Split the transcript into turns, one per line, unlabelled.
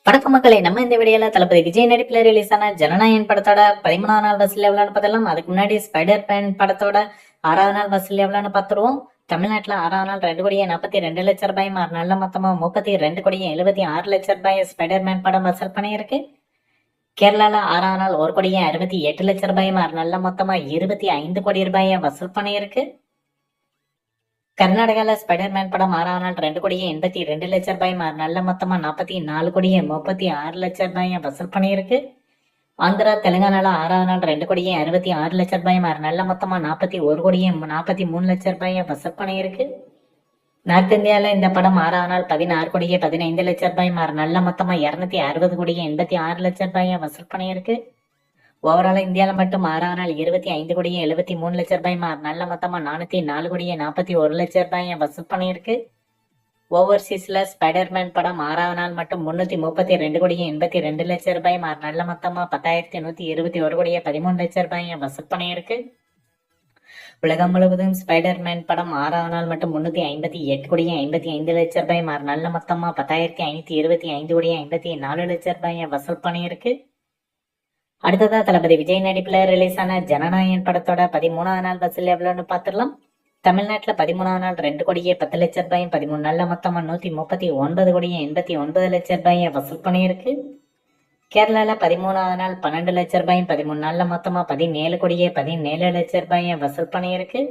வணக்கம் மக்களே, நம்ம இந்த வீடியோல தளபதி விஜய் நடிப்புல ரிலீஸ் ஆன ஜனநாயகன் படத்தோட 13ஆம் நாள் வசூல் எவ்வளவுன்னு பார்த்தலாம். அதுக்கு முன்னாடி ஸ்பைடர் மேன் படத்தோட 6வது நாள் வசூல் எவ்வளவுன்னு பார்த்துருவோம். தமிழ்நாட்டுல 6வது நாள் 2,42,00,000 ரூபாய், நல்ல மொத்தமா 32,76,00,000 ரூபாய் ஸ்பைடர் மேன் படம் வசூல் பண்ணியிருக்கு. கேரளால 6வது நாள் 1,68,00,000 ரூபாய், நல்ல மொத்தமா 25 கோடி ரூபாயை வசூல் பண்ணியிருக்கு. கர்நாடகால ஸ்பைடர்மேன் படம் 6வது நாள் 2,82,00,000 ரூபாய், நல்ல மொத்தமா 44,36,00,000 ரூபாயை வசூல் பண்ணியிருக்கு. ஆந்திரா தெலுங்கானால 6வது நாள் 2,66,00,000 ரூபாய், நல்ல மொத்தமா 41,43,00,000 ரூபாயை வசூல் பண்ணியிருக்கு. நார்த் இந்தியால இந்த படம் 6வது நாள் 16,15,00,000 ரூபாய், நல்ல மொத்தமா 260,86,00,000 ரூபாயை வசூல் பண்ணியிருக்கு. ஓவரால் இந்தியாவில மட்டும் 6வது நாள் 25,73,00,000 ரூபாய், நல்ல மொத்தமா 404,41,00,000 ரூபாயை வசூல் பண்ணியிருக்கு. ஓவர்சீஸ்ல ஸ்பைடர்மேன் படம் 6வது நாள் மட்டும் 332,82,00,000 ரூபாய், நல்ல மொத்தமா 10,121,13,00,000 ரூபாயை வசூல் பண்ணியிருக்கு. உலகம் முழுவதும் ஸ்பைடர்மேன் படம் 6வது நாள் மட்டும் 358,55,00,000 ரூபாய், நல்ல மொத்தமா 10,525,54,00,000 ரூபாயை வசூல் பண்ணியிருக்கு. அடுத்ததா தளபதி விஜய் நடிப்புல ரிலீஸ் ஆன ஜனநாயகன் படத்தோட 13வது நாள் வசூல் எவ்வளவுன்னு பார்த்துடலாம். தமிழ்நாட்டுல 13வது நாள் 2,10,00,000 ரூபாய், 13 நாள்ல மொத்தமா 139,89,00,000 ரூபாயை வசூல் பண்ணியிருக்கு. கேரளால 13வது நாள் 12 லட்சம் ரூபாயும், 13 நாள்ல மொத்தமா 17,17,00,000 ரூபாயை வசூல் பண்ணியிருக்கு.